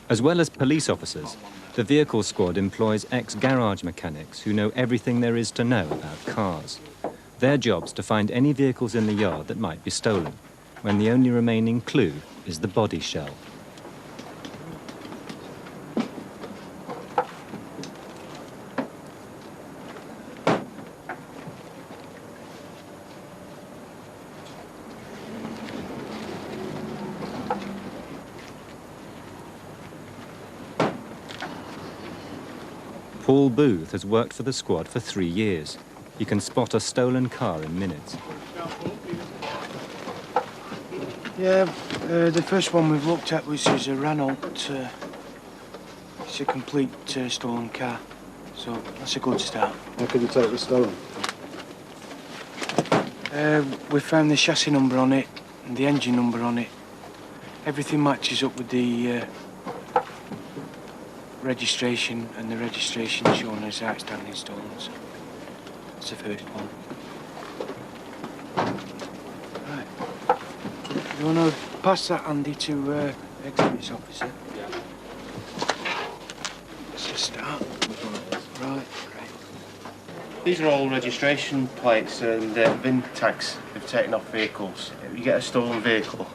As well as police officers, the vehicle squad employs ex-garage mechanics who know everything there is to know about cars. Their job's to find any vehicles in the yard that might be stolen, when the only remaining clue is the body shell. Paul Booth has worked for the squad for 3 years. He can spot a stolen car in minutes. Yeah, the first one we've looked at was a Renault. It's a complete stolen car, so that's a good start. How could you tell it was stolen? We found the chassis number on it and the engine number on it. Everything matches up with the registration, and the registration shown as outstanding stolen. So that's the first one. Right. You want to pass that, Andy, to exhibits officer? Yeah. Let's just start. Right. These are all registration plates and VIN tags they've taken off vehicles. If you get a stolen vehicle,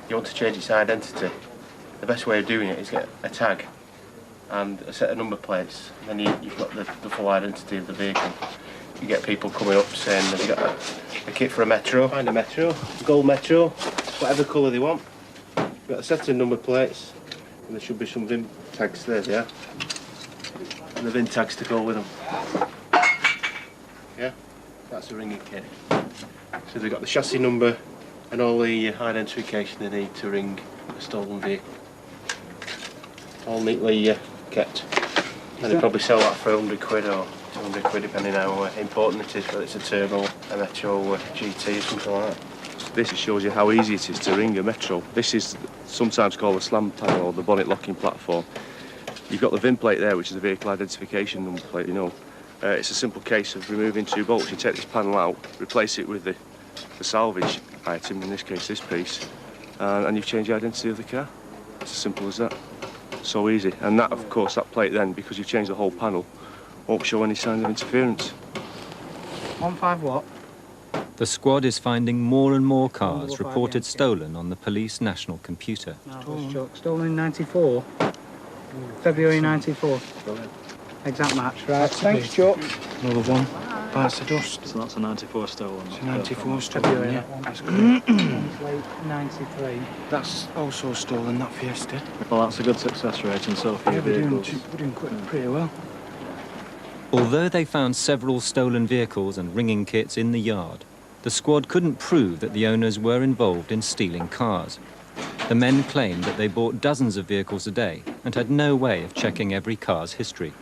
you want to change its identity. The best way of doing it is get a tag and a set of number plates, and then you've got the full identity of the vehicle. You get people coming up saying they've got a kit for a Metro. Find a Metro, a gold Metro, whatever colour they want. You've got a set of number plates, and there should be some VIN tags there, yeah? And the VIN tags to go with them. Yeah, that's a ringing kit. So they've got the chassis number and all the identification they need to ring a stolen vehicle. All neatly kept. And they probably sell that for 100 quid or 200 quid depending how important it is, whether it's a turbo, a Metro, GT or something like that. This shows you how easy it is to ring a Metro. This is sometimes called the slam panel or the bonnet locking platform. You've got the VIN plate there, which is the vehicle identification number plate, you know. It's a simple case of removing 2 bolts. You take this panel out, replace it with the salvage item, in this case this piece, and you've changed the identity of the car. It's as simple as that. So easy. And that, of course, that plate then, because you've changed the whole panel, won't show any signs of interference. 15 what? The squad is finding more and more cars reported stolen on the police national computer. Stolen in 94. February 94. Exact match, right? Thanks, Chuck. Another one. Bites the dust. So that's a 94 stolen. It's a 94 stolen, yeah. That's good. Late 93. That's also stolen, that Fiesta. Well, that's a good success rate and so few Yeah, vehicles. we're doing pretty well. Although they found several stolen vehicles and ringing kits in the yard, the squad couldn't prove that the owners were involved in stealing cars. The men claimed that they bought dozens of vehicles a day and had no way of checking every car's history.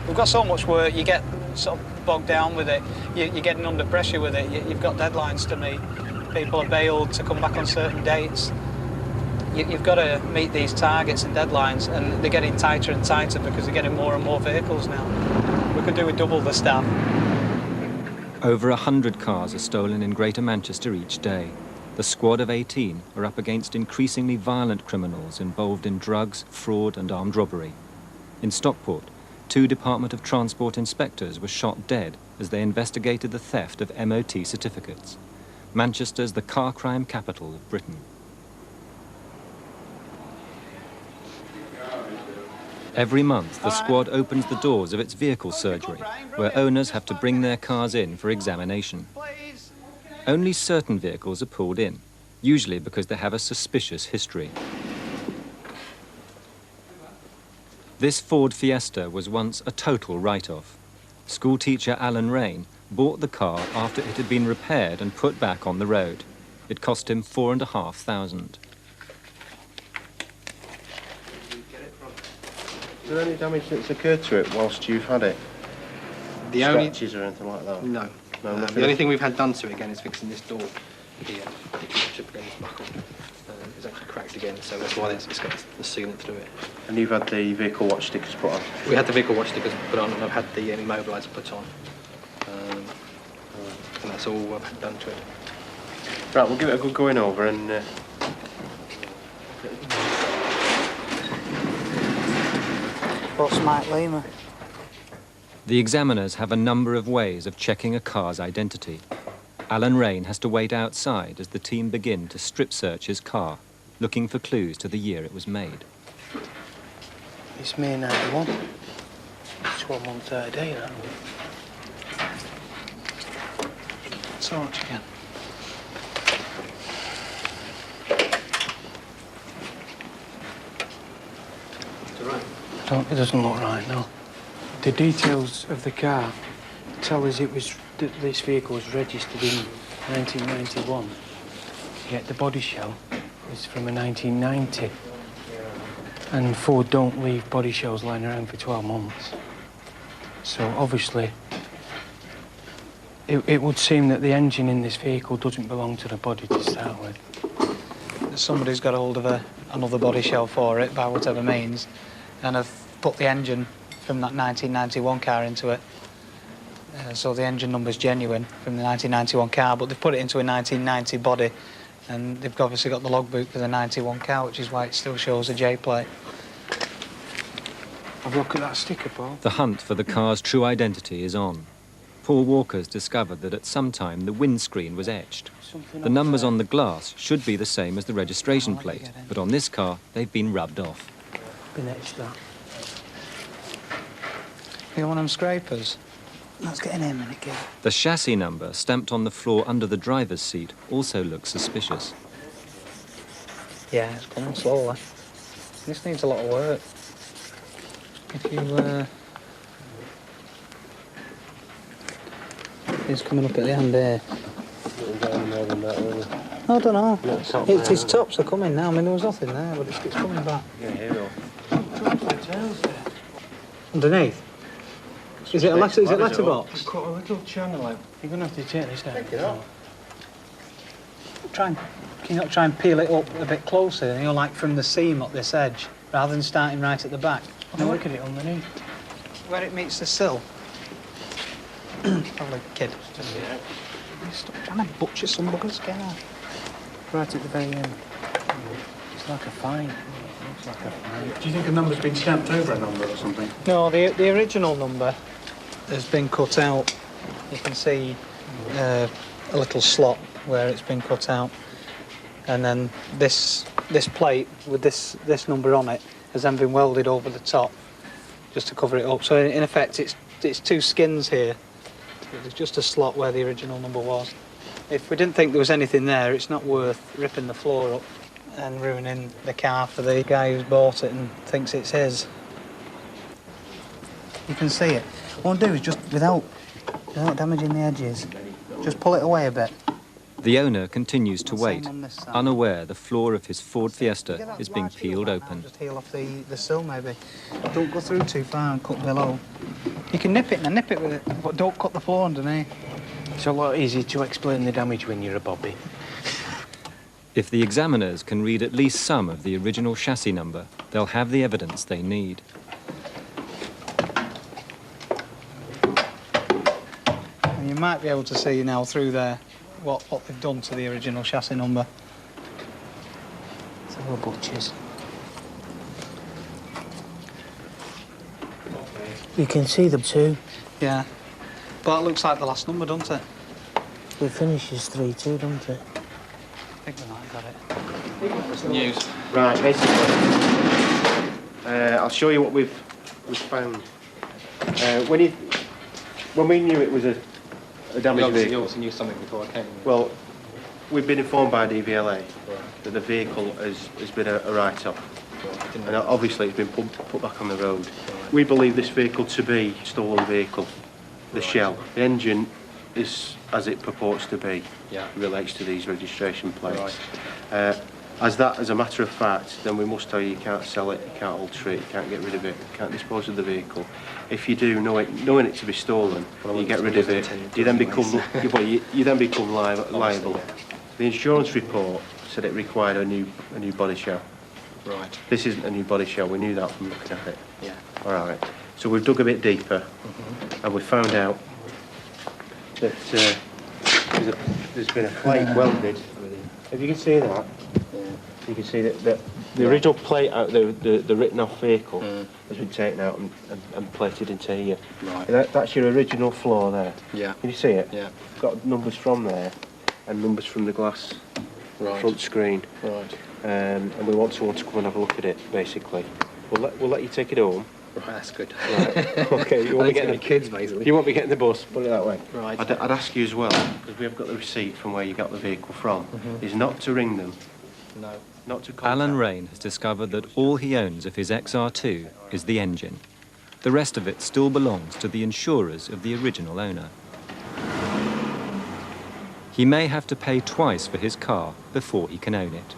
We've got so much work, you get sort of bogged down with it. You're getting under pressure with it. You've got deadlines to meet. People are bailed to come back on certain dates. You've got to meet these targets and deadlines, and they're getting tighter and tighter because they're getting more and more vehicles now. We could do with double the staff. Over 100 cars are stolen in Greater Manchester each day. The squad of 18 are up against increasingly violent criminals involved in drugs, fraud and armed robbery. In Stockport, 2 Department of Transport inspectors were shot dead as they investigated the theft of MOT certificates. Manchester's the car crime capital of Britain. Every month, the squad opens the doors of its vehicle surgery, where owners have to bring their cars in for examination. Only certain vehicles are pulled in, usually because they have a suspicious history. This Ford Fiesta was once a total write-off. Schoolteacher Alan Rain bought the car after it had been repaired and put back on the road. It cost him £4,500. Is there any damage that's occurred to it whilst you've had it? Scratches or anything like that? No. No, the only thing we've had done to it again is fixing this door here. It keeps up against the buckle. It's actually cracked again, so that's why it's got the sealant through it. And you've had the vehicle watch stickers put on? We had the vehicle watch stickers put on, and I've had the immobiliser put on. And that's all I've done to it. Right, we'll give it a good going over and... What's Mike Lima? The examiners have a number of ways of checking a car's identity. Alan Rain has to wait outside as the team begin to strip search his car, looking for clues to the year it was made. It's May 91. It's 12 months out of date, that. Torch again. It doesn't look right, no. The details of the car tell us that this vehicle was registered in 1991. Yet the body shell is from a 1990. And Ford don't leave body shells lying around for 12 months. So obviously, it would seem that the engine in this vehicle doesn't belong to the body to start with. Somebody's got hold of another body shell for it by whatever means, and have put the engine from that 1991 car into it. So the engine number's genuine from the 1991 car, but they've put it into a 1990 body, and they've obviously got the logbook for the 91 car, which is why it still shows a J plate. Have a look at that sticker, Paul. The hunt for the car's true identity is on. Paul Walker's discovered that at some time the windscreen was etched. The numbers on the glass should be the same as the registration plate, but on this car they've been rubbed off. Been etched that. You want them scrapers? Let's get in here a minute, kid. The chassis number stamped on the floor under the driver's seat also looks suspicious. Yeah, it's coming slowly. This needs a lot of work. If you, It's coming up at the end there. I don't know. His tops are coming now. I mean, there was nothing there, but it's coming back. Yeah, here we go. Underneath? Is it a letterbox? It's got a little channel out. You're going to have to take this down. Can you not try and peel it up a bit closer, you know, like from the seam up this edge, rather than starting right at the back? Now look at it underneath. Where it meets the sill. Probably kid. Stop trying to butcher some buggers, get out. Right at the very end. It's like a fine. Looks like a fine. Do you think a number's been stamped over a number or something? No, the original number has been cut out. You can see a little slot where it's been cut out, and then this plate with this number on it has then been welded over the top just to cover it up. So in effect, it's two skins here. There's just a slot where the original number was. If we didn't think there was anything there, it's not worth ripping the floor up and ruining the car for the guy who's bought it and thinks it's his. You can see it. What I'll do is just, without damaging the edges, just pull it away a bit. The owner continues to wait, unaware the floor of his Ford Fiesta is being peeled open. Just heel off the sill maybe. Don't go through too far and cut below. You can nip it with it, but don't cut the floor underneath. It's a lot easier to explain the damage when you're a bobby. If the examiners can read at least some of the original chassis number, they'll have the evidence they need. And you might be able to see now through there what they've done to the original chassis number. It's all butchers. You can see them too. Yeah. But it looks like the last number, doesn't it? The finish is 3-2, doesn't it? I think we might have got it. What's the news? Right, basically, I'll show you what we've found. When we knew it was a damaged vehicle. You obviously knew something before I came. Well, we've been informed by DVLA that the vehicle has been a write-off. And obviously it's been put back on the road. We believe this vehicle to be a stolen vehicle. The shell. The engine is as it purports to be. Yeah. Relates to these registration plates. Right. As a matter of fact, then we must tell you you can't sell it, you can't alter it, you can't get rid of it, you can't dispose of the vehicle. If you do, knowing it to be stolen, you get rid of it, you then become liable. The insurance report said it required a new body shell. Right. This isn't a new body shell, we knew that from looking at it. Yeah. All right. So we've dug a bit deeper, and we found out that there's been a plate welded If you can see that, you can see that the original plate out, the written off vehicle has been taken out and plated into here. Right. And that's your original floor there. Yeah. Can you see it? Yeah. Got numbers from there and numbers from the glass front screen. Right. And we want someone to come and have a look at it, basically. We'll let you take it home. Right, that's good. Right. Okay, you won't be getting the kids, basically. You won't be getting the bus, put it that way. Right. I'd ask you as well, because we have got the receipt from where you got the vehicle from, is not to ring them. No. Not to contact Alan Rain has discovered that all he owns of his XR2 is the engine. The rest of it still belongs to the insurers of the original owner. He may have to pay twice for his car before he can own it.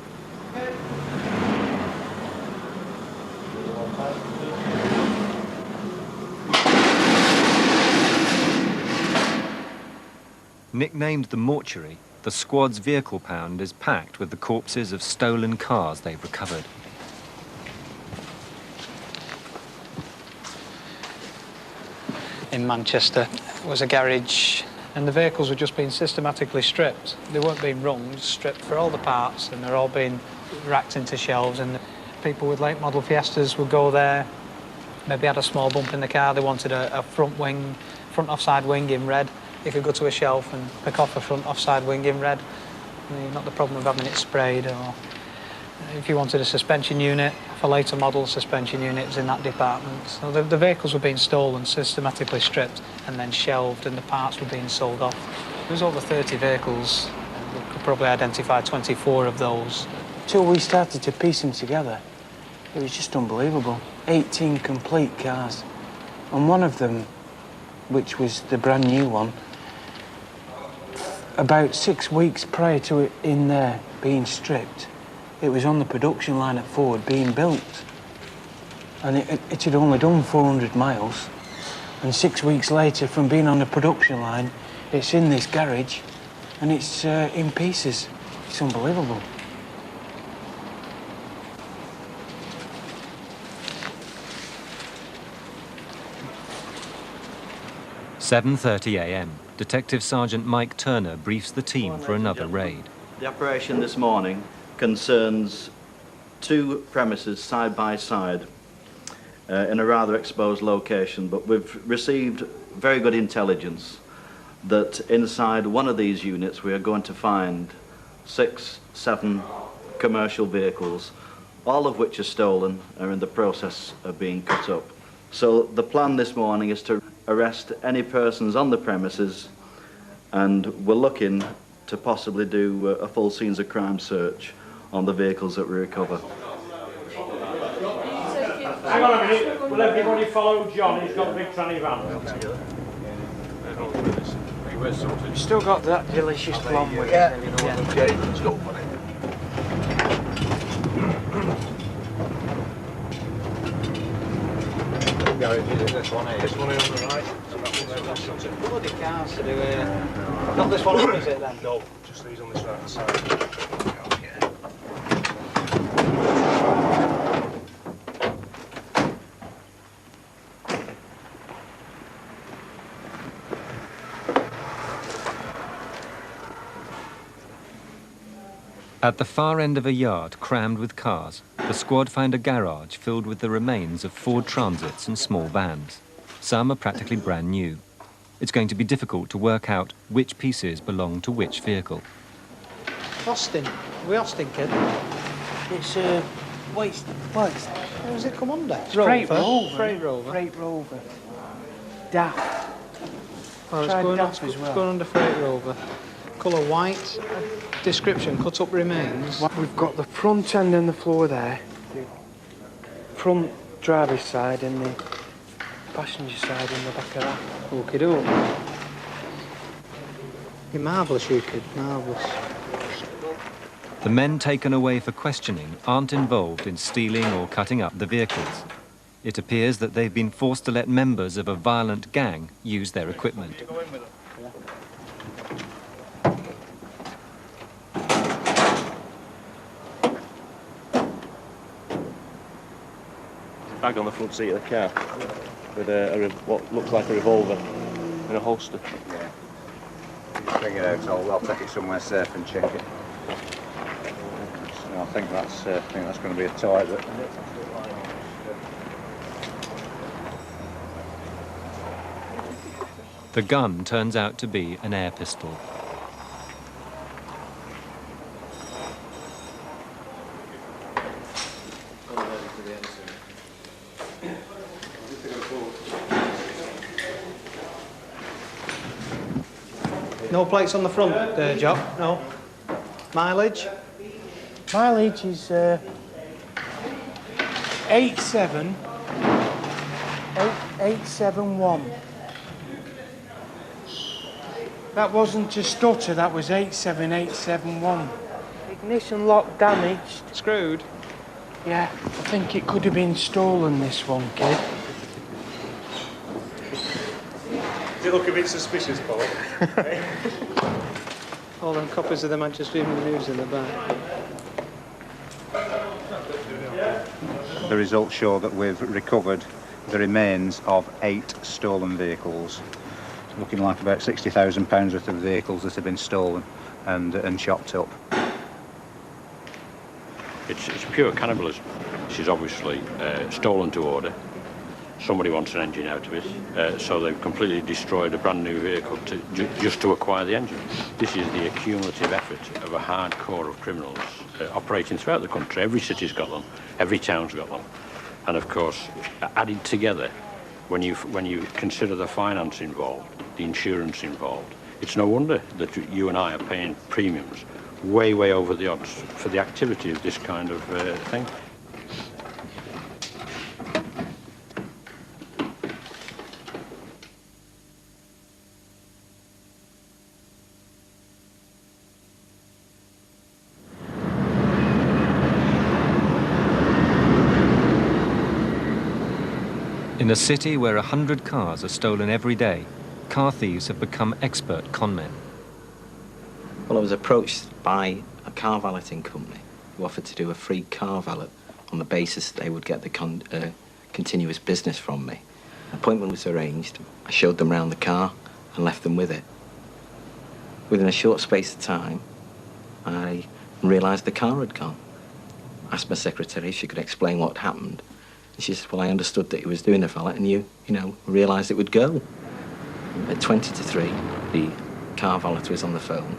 Nicknamed the mortuary, the squad's vehicle pound is packed with the corpses of stolen cars they've recovered. In Manchester was a garage, and the vehicles were just being systematically stripped. They weren't being rung, just stripped for all the parts, and they're all being racked into shelves. And people with late model Fiestas would go there, maybe had a small bump in the car, they wanted a front offside wing in red. You could go to a shelf and pick off a front offside wing in red. You've not the problem of having it sprayed. Or if you wanted a suspension unit, for later model suspension units in that department. So the vehicles were being stolen, systematically stripped, and then shelved, and the parts were being sold off. There was over 30 vehicles, and we could probably identify 24 of those. Till we started to piece them together, it was just unbelievable. 18 complete cars. And one of them, which was the brand new one, about 6 weeks prior to it in there being stripped, it was on the production line at Ford being built. And it had only done 400 miles. And 6 weeks later, from being on the production line, it's in this garage and it's in pieces. It's unbelievable. "7:30 a.m. Detective Sergeant Mike Turner briefs the team for another raid. The operation this morning concerns two premises side by side in a rather exposed location, but we've received very good intelligence that inside one of these units we are going to find 7 commercial vehicles, all of which are stolen, are in the process of being cut up. So the plan this morning is to arrest any persons on the premises, and we're looking to possibly do a full scenes of crime search on the vehicles that we recover. Hang on a minute, will everybody follow John? He's got a big tranny van. You've still got that delicious blonde with Let's go. This one here. This one here on the right. Bloody cars to do here. Not this one, is it then? No, just these on this right side. At the far end of a yard crammed with cars, the squad find a garage filled with the remains of Ford Transits and small vans. Some are practically brand new. It's going to be difficult to work out which pieces belong to which vehicle. Austin. Are we Austin, kid? It's waste. Where does it come under? Freight Rover. Freight Rover. Freight Rover. Daft. Oh, it's Tried going, Daft as well. going under Freight Rover. Colour white. Description, cut up remains. We've got the front end and the floor there. The front driver's side and the passenger side in the back of that. Okie doke. You're marvellous, you kid, marvellous. The men taken away for questioning aren't involved in stealing or cutting up the vehicles. It appears that they've been forced to let members of a violent gang use their equipment. Bag on the front seat of the car with what looks like a revolver in a holster. Yeah. Just bring it out, I'll take it somewhere safe and check it. think that's going to be a target. The gun turns out to be an air pistol. No plates on the front there, Jock? No. Mileage? Mileage is 871. That wasn't a stutter, that was 87871. Ignition lock damaged. Screwed? Yeah, I think it could have been stolen, this one, kid. You look a bit suspicious, Paul. All them copies of the Manchester Evening News in the back. The results show that we've recovered the remains of 8 stolen vehicles. It's looking like about £60,000 worth of vehicles that have been stolen and chopped up. It's pure cannibalism. She's obviously stolen to order. Somebody wants an engine out of it, so they've completely destroyed a brand new vehicle just to acquire the engine. This is the accumulative effort of a hard core of criminals operating throughout the country. Every city's got them, every town's got them. And of course, added together, when you consider the finance involved, the insurance involved, it's no wonder that you and I are paying premiums way, way over the odds for the activity of this kind of thing. In a city where 100 cars are stolen every day, car thieves have become expert conmen. Well, I was approached by a car valeting company who offered to do a free car valet on the basis that they would get the continuous business from me. An appointment was arranged. I showed them round the car and left them with it. Within a short space of time, I realised the car had gone. I asked my secretary if she could explain what happened. And she said, well, I understood that he was doing a valet and you realised it would go. At 20 to 3, the car valet was on the phone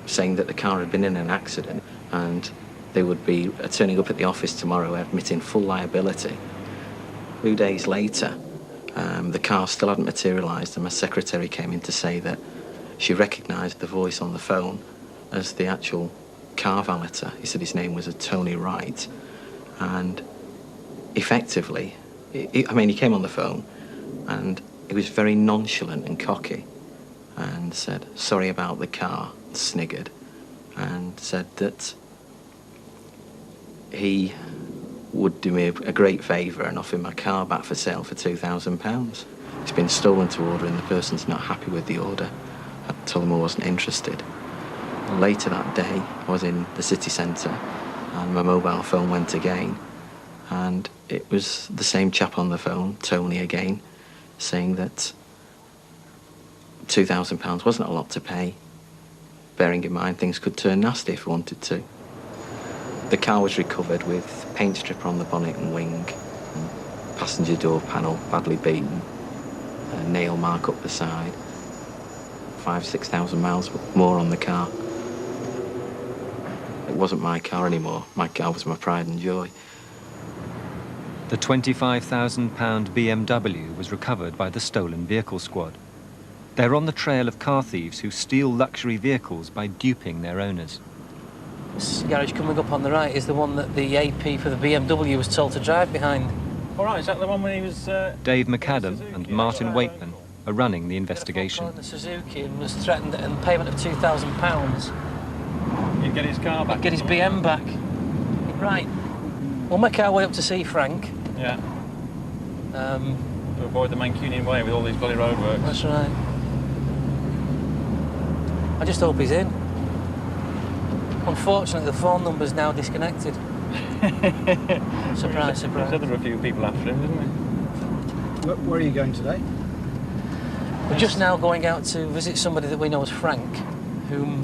saying that the car had been in an accident and they would be turning up at the office tomorrow admitting full liability. 2 days later, the car still hadn't materialised and my secretary came in to say that she recognised the voice on the phone as the actual car valeter. He said his name was Tony Wright, and effectively, he came on the phone and he was very nonchalant and cocky and said, sorry about the car, sniggered, and said that he would do me a great favour and offer my car back for sale for £2,000. It's been stolen to order and the person's not happy with the order. I told him I wasn't interested. Later that day, I was in the city centre and my mobile phone went again, and it was the same chap on the phone, Tony again, saying that £2,000 wasn't a lot to pay, bearing in mind things could turn nasty if we wanted to. The car was recovered with paint stripper on the bonnet and wing, and passenger door panel badly beaten, a nail mark up the side, 5,000–6,000 miles more on the car. It wasn't my car anymore. My car was my pride and joy. The £25,000 BMW was recovered by the stolen vehicle squad. They're on the trail of car thieves who steal luxury vehicles by duping their owners. This garage coming up on the right is the one that the AP for the BMW was told to drive behind. All right, is that the one when he was... Dave McAdam and Martin Waitman are running the investigation. The Suzuki and was threatened a payment of £2,000. He'd get his car back. He'd get his BM back. Right. We'll make our way up to see Frank. Yeah. To avoid the Mancunian way with all these bloody roadworks. That's right. I just hope he's in. Unfortunately, the phone number's now disconnected. Surprise, surprise. Said there were a few people after him, didn't we? Where are you going today? We're just now going out to visit somebody that we know as Frank, whom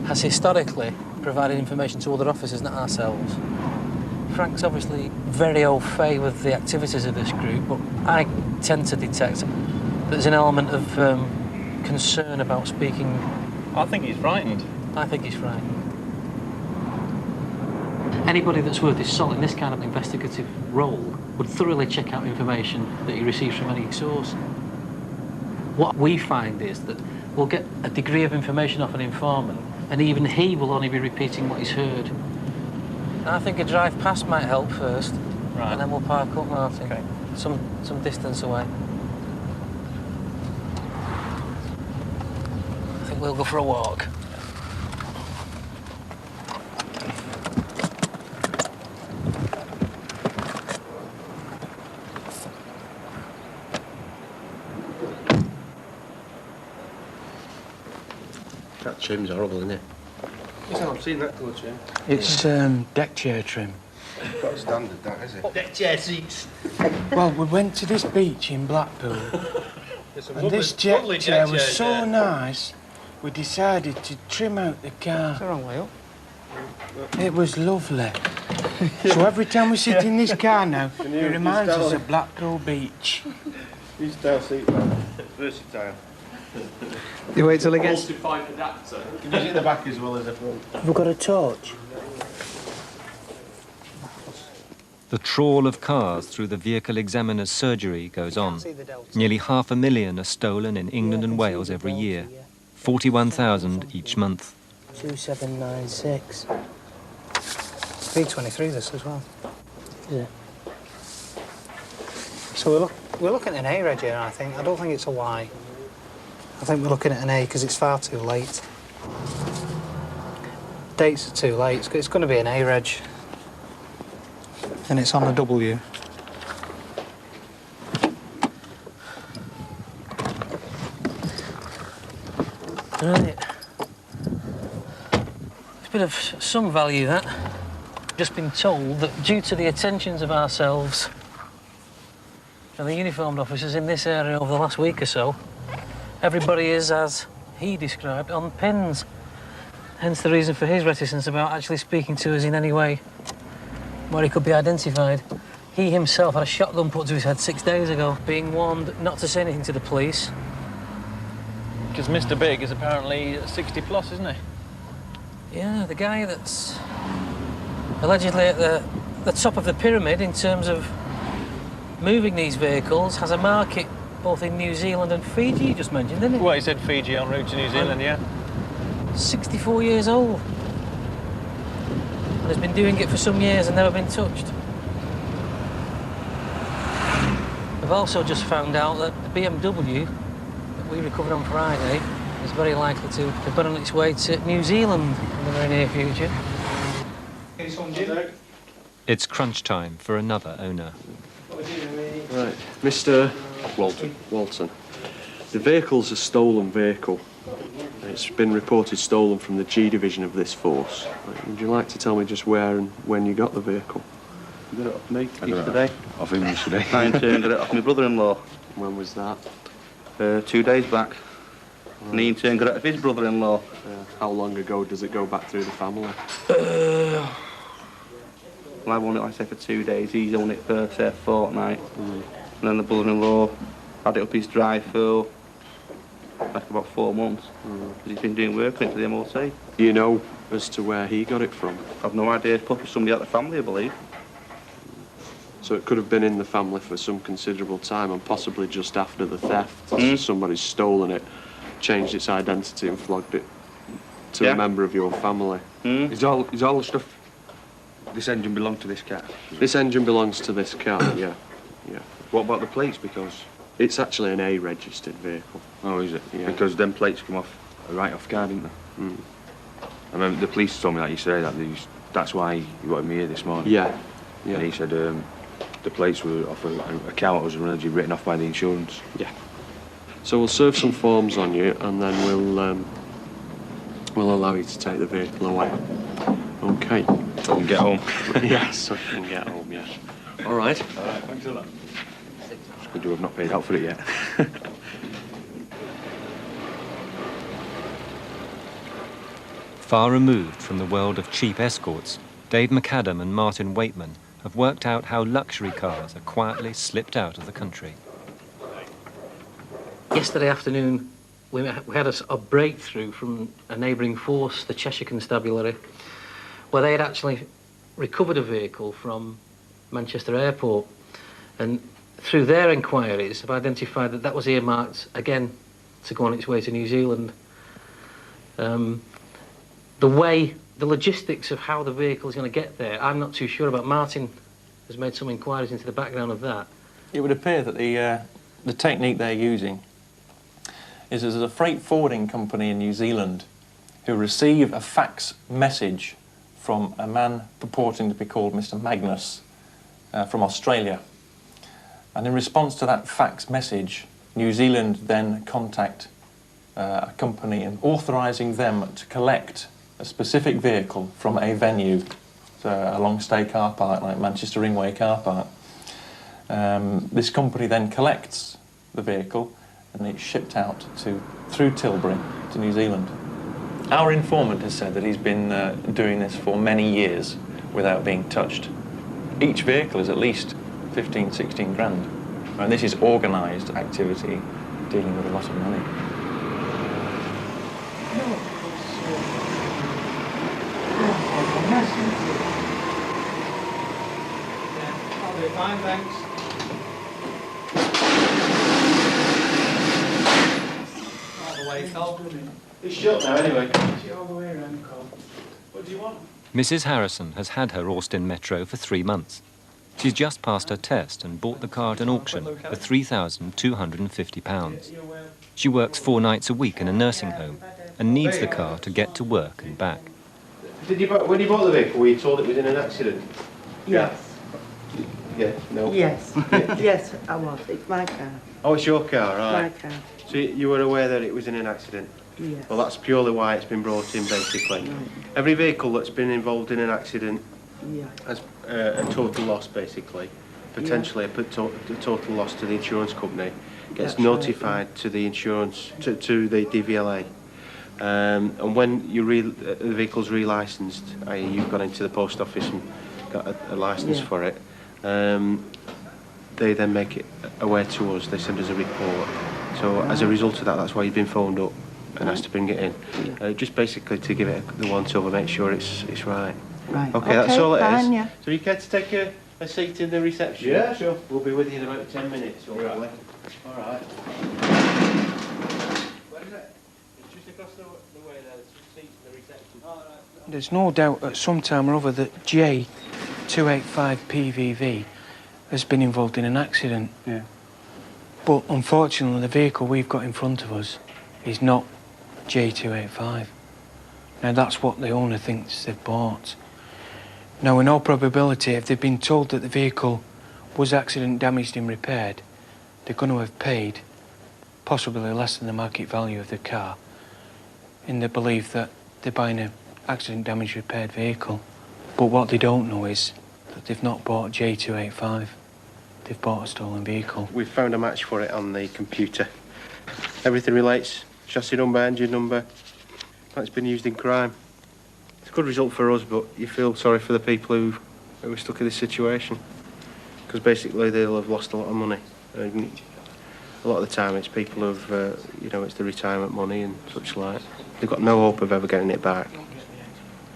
has historically providing information to other officers, not ourselves. Frank's obviously very au fait with the activities of this group, but I tend to detect there's an element of concern about speaking. I think he's frightened. I think he's frightened. Anybody that's worth his salt in this kind of investigative role would thoroughly check out information that he receives from any source. What we find is that we'll get a degree of information off an informant, and even he will only be repeating what he's heard. I think a drive past might help first, right, and then we'll park up, Martin. Okay. Some distance away. I think we'll go for a walk. That trim's horrible, isn't it? I've seen that colour trim. It's deck chair trim. Quite standard, that, is it? Deck chair seats. Well, we went to this beach in Blackpool, and this deck chair was so nice, we decided to trim out the car. It's the wrong way up. It was lovely. So every time we sit in this car now, it reminds us of Blackpool Beach. Use style seat, man. Versatile. You wait till it gets... Multi-pipe adapter. You can use it in the back as well as the front. Have we got a torch? The trawl of cars through the vehicle examiner's surgery goes on. Nearly 500,000 are stolen in England and Wales every year, 41,000 each month. 2796. B23 this as well. Yeah. So we're looking at an A reg here, I think. I don't think it's a Y. I think we're looking at an A because it's far too late. Dates are too late. It's going to be an A reg. And it's on the W. Right. It's a bit of some value, that. Just been told that due to the attentions of ourselves and the uniformed officers in this area over the last week or so, everybody is, as he described, on pins. Hence the reason for his reticence about actually speaking to us in any way where he could be identified. He himself had a shotgun put to his head 6 days ago, being warned not to say anything to the police. Because Mr. Big is apparently 60 plus, isn't he? Yeah, the guy that's allegedly at the top of the pyramid in terms of moving these vehicles has a market both in New Zealand and Fiji, you just mentioned, didn't he? Well, he said Fiji en route to New Zealand, yeah. 64 years old. And has been doing it for some years and never been touched. We've also just found out that the BMW that we recovered on Friday is very likely to be on its way to New Zealand in the very near future. It's crunch time for another owner. Right, Mr. Walton. The vehicle's a stolen vehicle. It's been reported stolen from the G division of this force. Would you like to tell me just where and when you got the vehicle? I got it off me yesterday. Off him yesterday. I in turn got it off my brother-in-law. When was that? 2 days back. Right. And he in turn got it off his brother-in-law. How long ago does it go back through the family? Well, I've owned it, like I say, for 2 days. He's owned it for, say, a fortnight. And then the brother-in-law had it up his drive for like about 4 months. Because he's been doing work on it for the MOT. Do you know as to where he got it from? I've no idea. Probably somebody at the family, I believe. So it could have been in the family for some considerable time and possibly just after the theft. Somebody's stolen it, changed its identity and flogged it to a member of your family. Is all the stuff... This engine belonged to this car? This engine belongs to this car, yeah. What about the plates? Because... It's actually an A-registered vehicle. Oh, is it? Yeah. Because them plates come off right off guard, didn't they? I remember the police told me that yesterday that that's why you wanted me here this morning. Yeah. And he said the plates were off a car that was already written off by the insurance. Yeah. So we'll serve some forms on you and then we'll allow you to take the vehicle away. Okay. So I can get home. Yes, so you can get home, yeah. All right. All right, thanks a lot. It's good to have not paid out for it yet. Far removed from the world of cheap escorts, Dave McAdam and Martin Waitman have worked out how luxury cars are quietly slipped out of the country. Yesterday afternoon, we had a breakthrough from a neighbouring force, the Cheshire Constabulary, where they had actually recovered a vehicle from Manchester Airport. And through their inquiries, have identified that that was earmarked, again, to go on its way to New Zealand. The logistics of how the vehicle is going to get there, I'm not too sure about. Martin has made some inquiries into the background of that. It would appear that the technique they're using is there's a freight forwarding company in New Zealand who receive a fax message from a man purporting to be called Mr. Magnus from Australia. And in response to that fax message, New Zealand then contact a company and authorising them to collect a specific vehicle from a venue, so a long stay car park like Manchester Ringway car park. This company then collects the vehicle and it's shipped out through Tilbury to New Zealand. Our informant has said that he's been doing this for many years without being touched. Each vehicle is at least 15, 16 grand. And this is organised activity dealing with a lot of money. I'll be fine, thanks. All the way, Cole. It's shut now, anyway. It's all the way around, Cole. What do you want? Mrs. Harrison has had her Austin Metro for 3 months. She's just passed her test and bought the car at an auction for £3,250. She works 4 nights a week in a nursing home and needs the car to get to work and back. When you bought the vehicle, were you told it was in an accident? Yes. Yeah, no? Yes. Yes, I was. It's my car. Oh, it's your car, right. My car. So you were aware that it was in an accident? Yes. Well, that's purely why it's been brought in, basically. Right. Every vehicle that's been involved in an accident Yeah. has a total loss, basically. Potentially a total loss to the insurance company. Gets That's notified right. to the insurance, to the DVLA. And when the vehicle's relicensed, i.e. you've gone into the post office and got a licence for it, they then make it aware to us, they send us a report. So as a result of that, that's why you've been phoned up and asked to bring it in. Just basically to give it the once-over, make sure it's right. Right. Okay, that's all it fine, is. Yeah. So you care to take a seat in the reception? Yeah, sure. We'll be with you in about 10 minutes, hopefully. All right. Where is it? It's just across the way there. There's seats in the reception. All right. There's no doubt at some time or other that J285 PVV has been involved in an accident. Yeah. But unfortunately, the vehicle we've got in front of us is not J285. Now, that's what the owner thinks they've bought. Now, in all probability, if they've been told that the vehicle was accident damaged and repaired, they're going to have paid possibly less than the market value of the car in the belief that they're buying an accident damaged repaired vehicle. But what they don't know is that they've not bought J285. They've bought a stolen vehicle. We've found a match for it on the computer. Everything relates, chassis number, engine number. It's been used in crime. It's a good result for us, but you feel sorry for the people who are stuck in this situation. Because basically they'll have lost a lot of money. A lot of the time it's people who've, it's the retirement money and such like. They've got no hope of ever getting it back.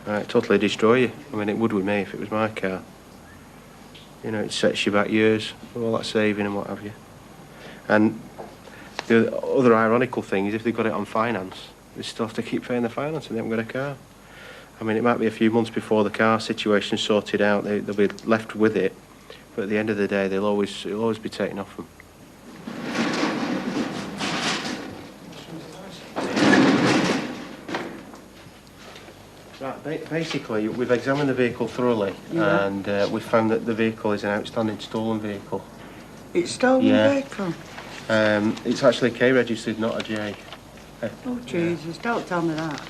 It totally destroy you. I mean, it would with me if it was my car. It sets you back years, all that saving and what have you. And the other ironical thing is if they've got it on finance, they still have to keep paying the finance and they haven't got a car. I mean, it might be a few months before the car situation's sorted out, they'll be left with it, but at the end of the day, it'll always be taken off them. Right, basically, we've examined the vehicle thoroughly, and we've found that the vehicle is an outstanding stolen vehicle. It's stolen vehicle? It's actually K-registered, not a J. Oh, Jesus, don't tell me that.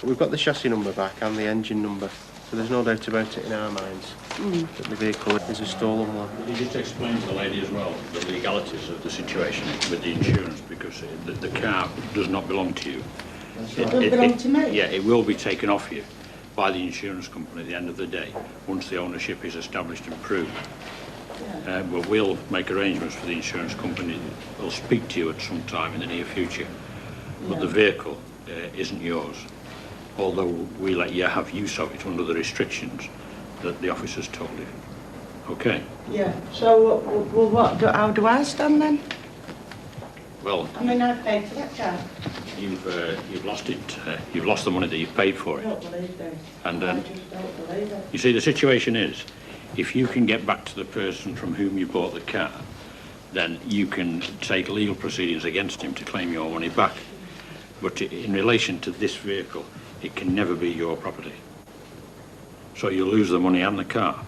We've got the chassis number back and the engine number, so there's no doubt about it in our minds that the vehicle is a stolen one. Could you just explain to the lady as well the legalities of the situation with the insurance, because the car does not belong to you. It doesn't belong to me. Yeah, it will be taken off you by the insurance company at the end of the day, once the ownership is established and proved. But we'll make arrangements for the insurance company. We'll speak to you at some time in the near future. But the vehicle isn't yours, although we let you have use of it under the restrictions that the officers told you. Okay? Yeah. So, well, how do I stand then? Well, I mean, I paid for that car. you've lost it. You've lost the money that you've paid for I it. don't believe this. And I just don't believe it. you see, the situation is, if you can get back to the person from whom you bought the car, then you can take legal proceedings against him to claim your money back. But in relation to this vehicle, it can never be your property. So you'll lose the money and the car.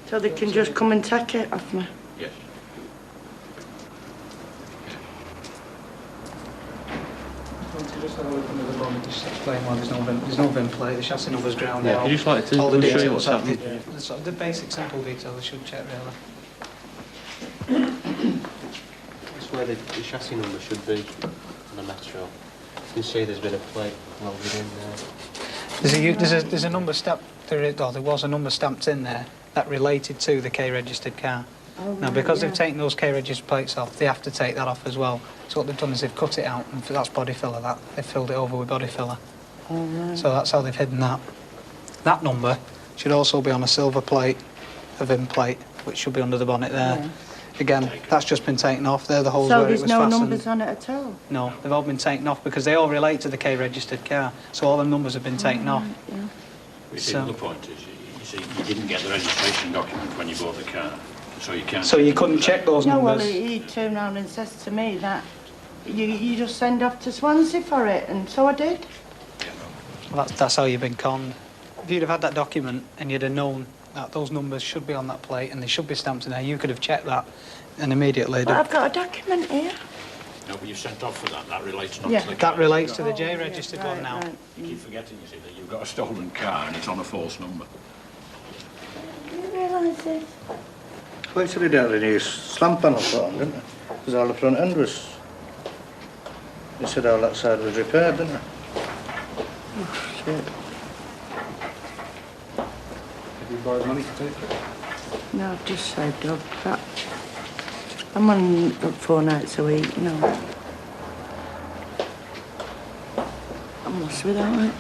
So they can just come and take it off me? Yes. Just have a look under the bonnet, just explain why there's no VIN plate, the chassis number's drowned out. I'd just like to All the show you details what's are- happening. The basic simple details they should check really. That's where the chassis number should be on the Metro. You can see there's been a plate loaded in there. There's a number stamped, there was a number stamped in there that related to the K-registered car. Oh, Now, right, because yeah. they've taken those K-registered plates off, they have to take that off as well. So what they've done is they've cut it out, and that's body filler, they've filled it over with body filler. Oh, right. So that's how they've hidden that. That number should also be on a silver plate, a VIN plate, which should be under the bonnet there. Yeah. Again, that's just been taken off. They're the holes So where it there's was no fastened. numbers on it at all? No, they've all been taken off because they all relate to the K-registered car. So all the numbers have been taken off. Yeah. You see, So- the point is, you see, you didn't get the registration document when you bought the car, so you can't... So you couldn't check those No, well, numbers? he turned round and says to me that you just send off to Swansea for it, and so I did. Well, that's how you've been conned. If you'd have had that document and you'd have known that those numbers should be on that plate and they should be stamped in there, you could have checked that and immediately... But I've got a document here. No, but you sent off for that. That relates not Yeah. to the car. That relates to the J-registered one now. Right. You keep forgetting, you see, that you've got a stolen car and it's on a false number. Do you realise this? Well, they didn't really use slam panels put on, didn't they? Because all the front end was... They said all that side was repaired, didn't they? Oh, shit. Have you borrowed money to take it? No, I've just saved up. But I'm on 4 nights a week, you know. I'm lost without it.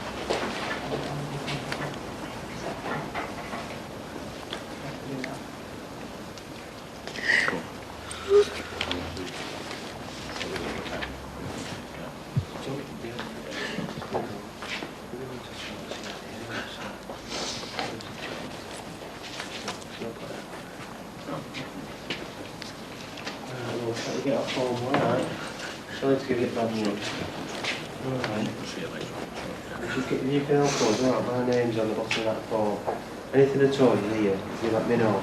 We'll try to get off home, alright? Sorry to give you bad news. Alright. See you later. You can help us, alright? My name's on the bottom of that form. Anything at all you hear, you let me know.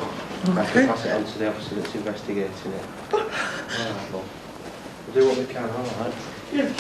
I can pass it on to the officer that's investigating it. Alright, Bob. We'll do what we can, alright? Yeah.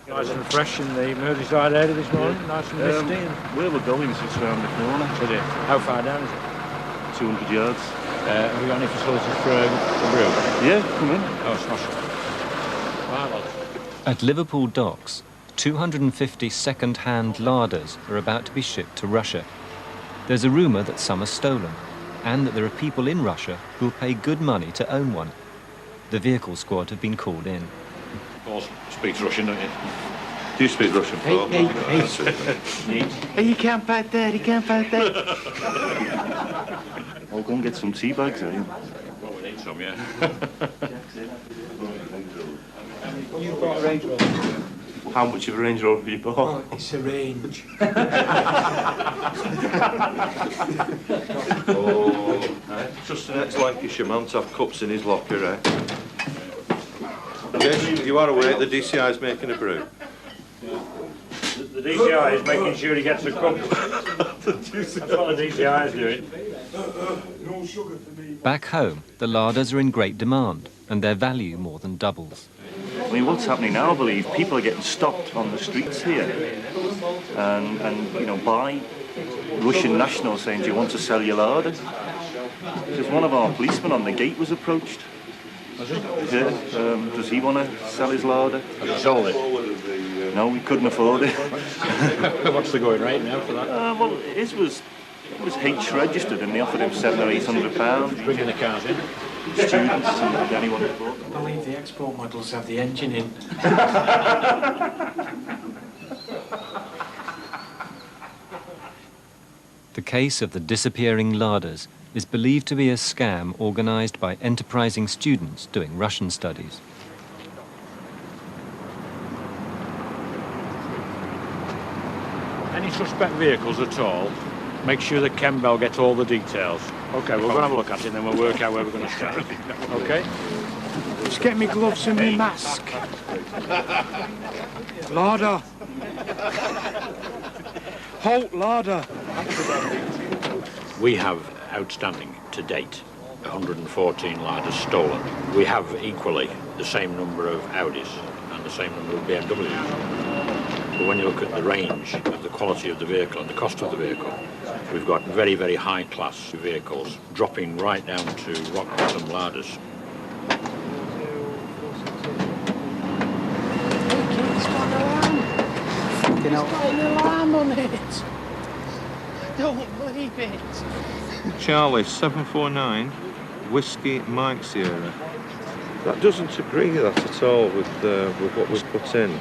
Nice and fresh in the Merseyside area this morning, nice and misty. Where we're going is just around the corner. Is it? How far down is it? 200 yards. Have we got any facilities for a brew? Yeah, come in. Oh, smashing. Right, lads. At Liverpool docks, 250 second-hand larders are about to be shipped to Russia. There's a rumour that some are stolen, and that there are people in Russia who'll pay good money to own one. The vehicle squad have been called in. Paul speaks Russian, don't you? Do you speak Russian, Paul? Hey, you can't fight that, you can't fight that. I'll go and get some tea bags, eh? Well, we need some, yeah. You brought a Range Rover? How much of a Range Rover have you bought? Oh, it's a range. Oh, right. Just the next Lancashire man to have cups in his locker, eh? Yes, you are aware the DCI is making a brew. The DCI is making sure he gets a cup. That's what the DCI is doing. Back home, the larders are in great demand, and their value more than doubles. I mean, what's happening now, I believe, people are getting stopped on the streets here and you know, by Russian nationals saying, do you want to sell your larder? Because one of our policemen on the gate was approached. Yeah, does he want to sell his larder? Have you sold it? No, we couldn't afford it. What's the going rate now for that? Well, it was H registered and they offered him £700 or £800. Bringing the cars in. Students and anyone who bought them. I believe the export models have the engine in. The case of the disappearing larders is believed to be a scam organised by enterprising students doing Russian studies. Any suspect vehicles at all, make sure that Ken Bell gets all the details. OK, we're going to have a look at it and then we'll work out where we're going to start. OK? Just get me gloves and my mask. Larder. Halt, larder. We have outstanding to date 114 larders stolen. We have equally the same number of Audis and the same number of BMWs. But when you look at the range of the quality of the vehicle and the cost of the vehicle, we've got very, very high-class vehicles dropping right down to rock-bottom larders. It's got an alarm. It's got an alarm on it. Don't believe it. Charlie, 749, Whiskey Mike Sierra. That doesn't agree that at all with what was put in.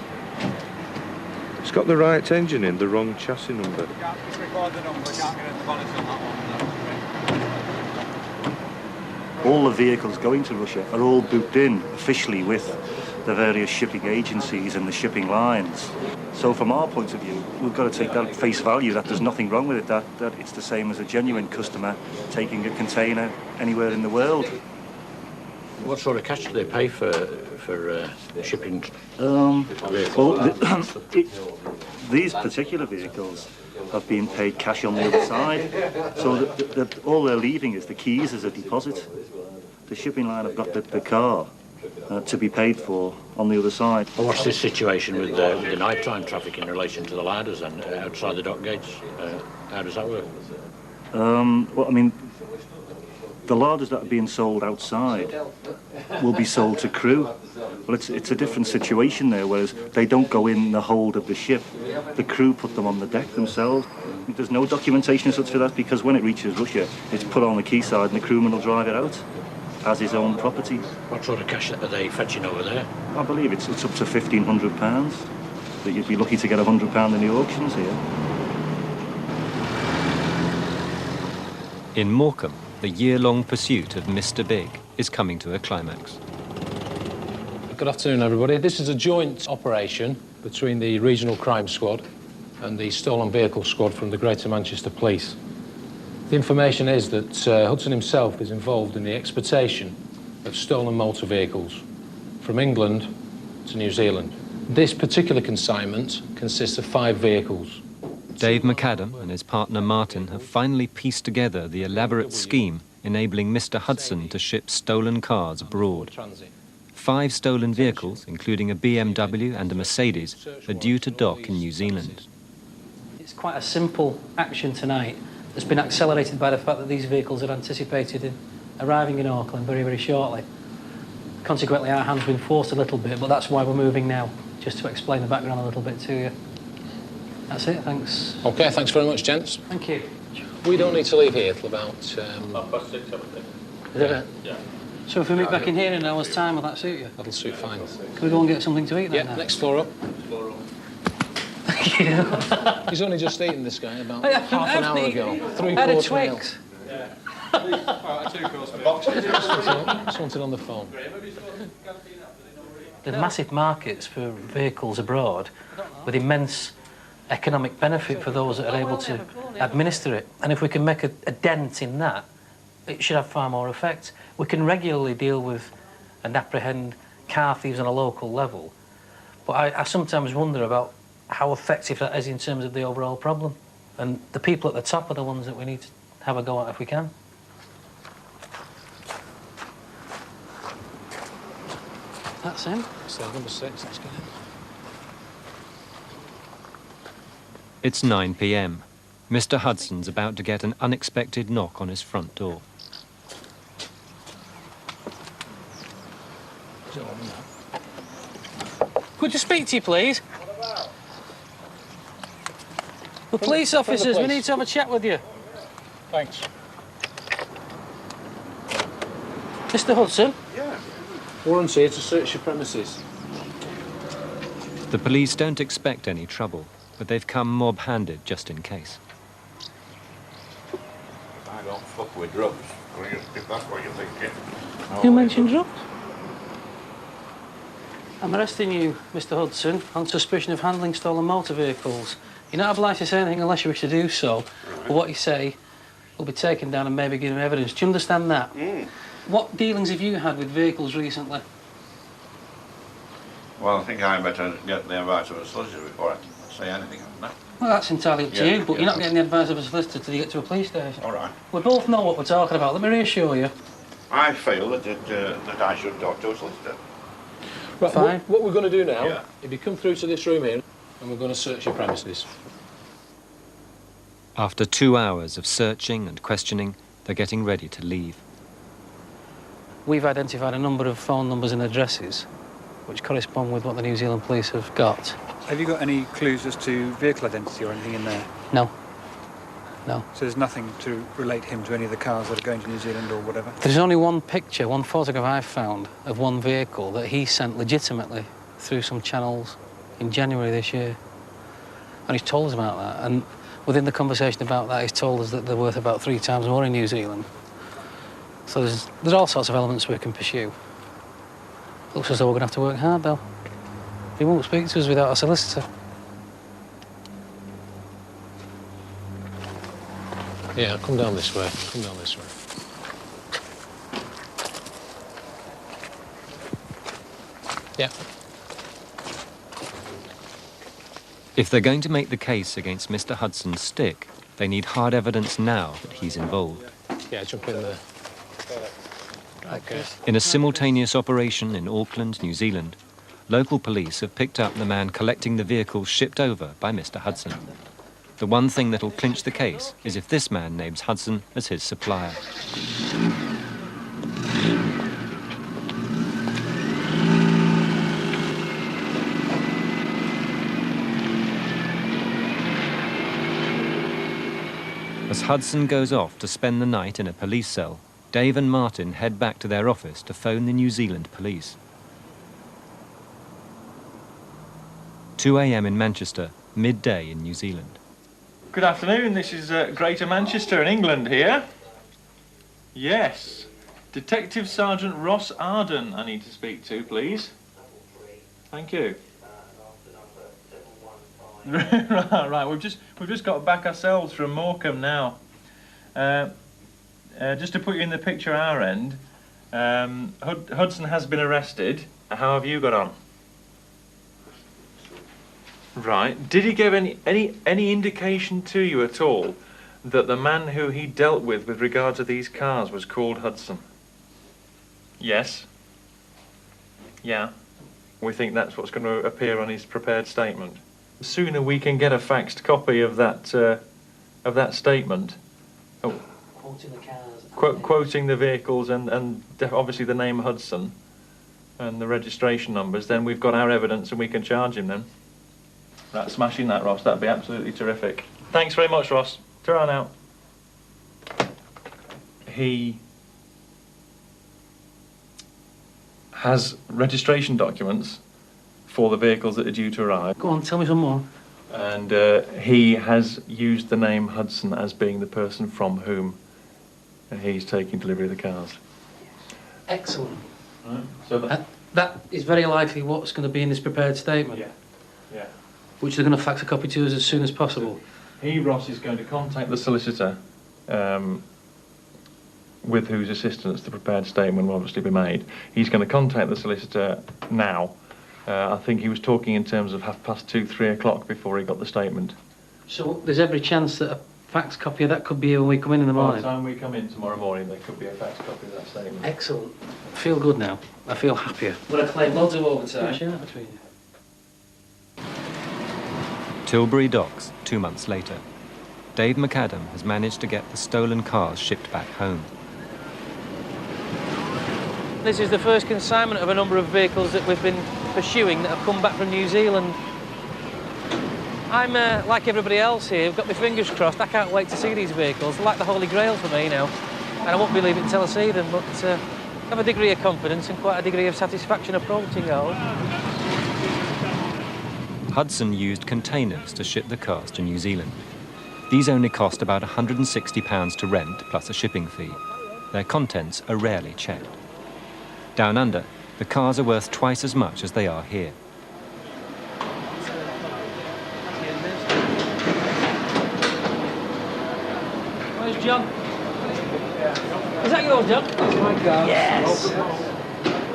It's got the right engine in, the wrong chassis number. All the vehicles going to Russia are all booked in officially with the various shipping agencies and the shipping lines. So from our point of view, we've got to take that at face value, that there's nothing wrong with it, that it's the same as a genuine customer taking a container anywhere in the world. What sort of cash do they pay for shipping These particular vehicles have been paid cash on the other side, so that all they're leaving is the keys as a deposit. The shipping line have got the car to be paid for on the other side. Well, what's this situation with the nighttime traffic in relation to the ladders and outside the dock gates? How does that work? Well, I mean, the larders that are being sold outside will be sold to crew. Well, it's a different situation there, whereas they don't go in the hold of the ship. The crew put them on the deck themselves. There's no documentation as such for that, because when it reaches Russia, it's put on the quayside and the crewman will drive it out as his own property. What sort of cash are they fetching over there? I believe it's up to £1,500, that you'd be lucky to get £100 in the auctions here. In Morecambe, the year-long pursuit of Mr. Big is coming to a climax. Good afternoon, everybody. This is a joint operation between the Regional Crime Squad and the Stolen Vehicle Squad from the Greater Manchester Police. The information is that Hudson himself is involved in the exportation of stolen motor vehicles from England to New Zealand. This particular consignment consists of 5 vehicles. Dave McAdam and his partner Martin have finally pieced together the elaborate scheme enabling Mr. Hudson to ship stolen cars abroad. 5 stolen vehicles, including a BMW and a Mercedes, are due to dock in New Zealand. It's quite a simple action tonight that's been accelerated by the fact that these vehicles are anticipated in arriving in Auckland very, very shortly. Consequently, our hand's been forced a little bit, but that's why we're moving now, just to explain the background a little bit to you. That's it, thanks. OK, thanks very much, gents. Thank you. We don't need to leave here till about... Is it? Yeah. So if we meet back in here in an hour's time, will that suit you? That'll suit fine. Can we go and get something to eat then? Yeah, next floor up. Thank you. He's only just eaten, this guy, about half an hour ago. 3-course meal. Just wanted on the phone. There are massive markets for vehicles abroad with immense economic benefit for those that are able to administer it. And if we can make a dent in that, it should have far more effect. We can regularly deal with and apprehend car thieves on a local level. But I sometimes wonder about how effective that is in terms of the overall problem. And the people at the top are the ones that we need to have a go at if we can. That's him. Cell number 6, let's get in. It's 9 p.m. Mr. Hudson's about to get an unexpected knock on his front door. Could you speak to you, please? The police officers, we need to have a chat with you. Thanks. Mr. Hudson? Yeah. Warrant's here to search your premises. The police don't expect any trouble, but they've come mob-handed just in case. I don't fuck with drugs, if that's what you're thinking. Who mentioned drugs? I'm arresting you, Mr. Hudson, on suspicion of handling stolen motor vehicles. You're not obliged to say anything unless you wish to do so, but what you say will be taken down and maybe given evidence. Do you understand that? What dealings have you had with vehicles recently? Well, I think I better get the advice of a solicitor before I say anything on that. Well, that's entirely up to you, but you're not getting the advice of a solicitor till you get to a police station. All right. We both know what we're talking about. Let me reassure you. I feel that I should talk to a solicitor. Right, Fine. what we're going to do now, Yeah. if you come through to this room here, and we're going to search your premises. After 2 hours of searching and questioning, they're getting ready to leave. We've identified a number of phone numbers and addresses which correspond with what the New Zealand police have got. Have you got any clues as to vehicle identity or anything in there? No. No. So there's nothing to relate him to any of the cars that are going to New Zealand or whatever? There's only one picture, one photograph I've found of one vehicle that he sent legitimately through some channels in January this year. And he's told us about that. And within the conversation about that, he's told us that they're worth about 3 times more in New Zealand. So there's all sorts of elements we can pursue. Looks as though we're going to have to work hard, though. He won't speak to us without a solicitor. Yeah, come down this way. Come down this way. Yeah. If they're going to make the case against Mr. Hudson stick, they need hard evidence now that he's involved. Yeah, jump in there. Okay. In a simultaneous operation in Auckland, New Zealand, local police have picked up the man collecting the vehicles shipped over by Mr. Hudson. The one thing that'll clinch the case is if this man names Hudson as his supplier. As Hudson goes off to spend the night in a police cell, Dave and Martin head back to their office to phone the New Zealand police. 2 a.m. in Manchester, midday in New Zealand. Good afternoon, this is Greater Manchester in England here. Yes, Detective Sergeant Ross Arden I need to speak to, please. Thank you. right, we've just got back ourselves from Morecambe now. Just to put you in the picture our end, Hudson has been arrested. How have you got on? Right. Did he give any indication to you at all that the man who he dealt with regard to these cars was called Hudson? Yes. Yeah. We think that's what's going to appear on his prepared statement. The sooner we can get a faxed copy of that statement, Quoting the cars. quoting the vehicles and obviously the name Hudson and the registration numbers, then we've got our evidence and we can charge him then. Right, smashing that, Ross. That'd be absolutely terrific. Thanks very much, Ross. Ta-ra now. He has registration documents for the vehicles that are due to arrive. Go on, tell me some more. And he has used the name Hudson as being the person from whom he's taking delivery of the cars. Excellent. Right. So that is very likely what's going to be in this prepared statement. Yeah. Yeah. Which they're going to fax a copy to us as soon as possible. He, Ross, is going to contact the solicitor with whose assistance the prepared statement will obviously be made. He's going to contact the solicitor now. I think he was talking in terms of 2:30, 3 o'clock before he got the statement. So there's every chance that fax copy of that could be here when we come in the By morning. the time we come in tomorrow morning, there could be a fax copy of that statement. Excellent. I feel good now. I feel happier. I'm going to claim loads of overtime. Yeah, Tilbury Docks, 2 months later. Dave McAdam has managed to get the stolen cars shipped back home. This is the first consignment of a number of vehicles that we've been pursuing that have come back from New Zealand. I'm like everybody else here, I've got my fingers crossed. I can't wait to see these vehicles. They're like the Holy Grail for me now. And I won't believe it until I see them, but I have a degree of confidence and quite a degree of satisfaction approaching it all. Hudson used containers to ship the cars to New Zealand. These only cost about £160 to rent, plus a shipping fee. Their contents are rarely checked. Down under, the cars are worth twice as much as they are here. Where's John? Is that yours, John? That's my car. Yes!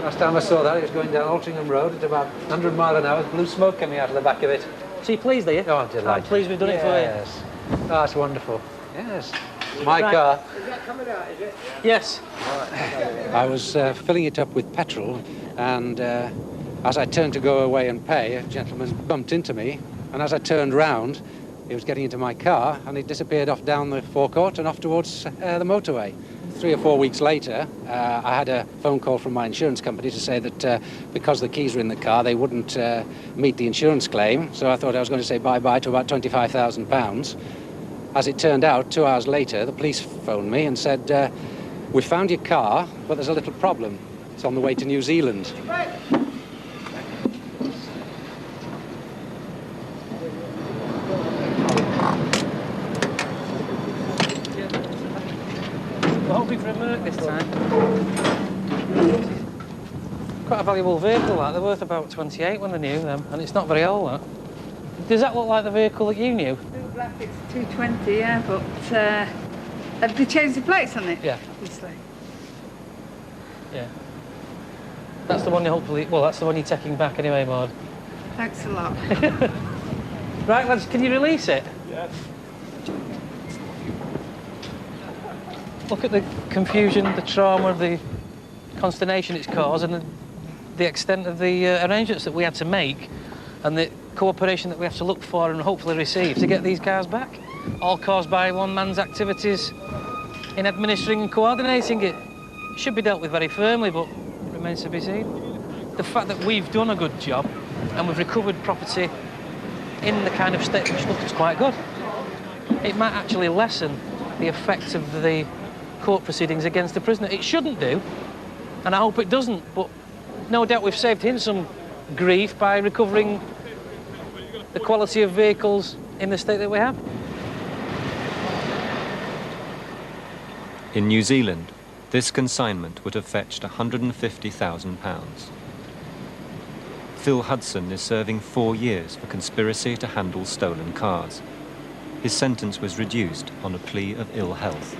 Last time I saw that, it was going down Altrincham Road at about 100 mile an hour with blue smoke coming out of the back of it. So you pleased, are you? Oh, I'm delighted. I'm pleased we've done it for you. Yes. Oh, that's wonderful. Yes. It's my car. Is that coming out, is it? Yes. I was filling it up with petrol, and as I turned to go away and pay, a gentleman bumped into me, and as I turned round, he was getting into my car, and he disappeared off down the forecourt and off towards the motorway. 3 or 4 weeks later, I had a phone call from my insurance company to say that because the keys were in the car, they wouldn't meet the insurance claim, so I thought I was going to say bye-bye to about £25,000. As it turned out, 2 hours later, the police phoned me and said, we found your car, but there's a little problem. It's on the way to New Zealand. We're hoping for a Merc this time. Quite a valuable vehicle, that. They're worth about 28 when they're new, them, and it's not very old, that. Does that look like the vehicle that you knew? Blue black, it's 220, yeah, but have they changed the plates on it? Yeah. Obviously. Yeah. That's the one you hopefully... Well, that's the one you're taking back anyway, Maud. Thanks a lot. Right, lads, can you release it? Yes. Look at the confusion, the trauma, the consternation it's caused, and the extent of the arrangements that we had to make, and the cooperation that we have to look for and hopefully receive to get these cars back. All caused by one man's activities in administering and coordinating it. It should be dealt with very firmly, but it remains to be seen. The fact that we've done a good job and we've recovered property in the kind of state which looks quite good, it might actually lessen the effect of the court proceedings against the prisoner. It shouldn't do, and I hope it doesn't, but no doubt we've saved him some grief by recovering the quality of vehicles in the state that we have. In New Zealand, this consignment would have fetched £150,000. Phil Hudson is serving 4 years for conspiracy to handle stolen cars. His sentence was reduced on a plea of ill health.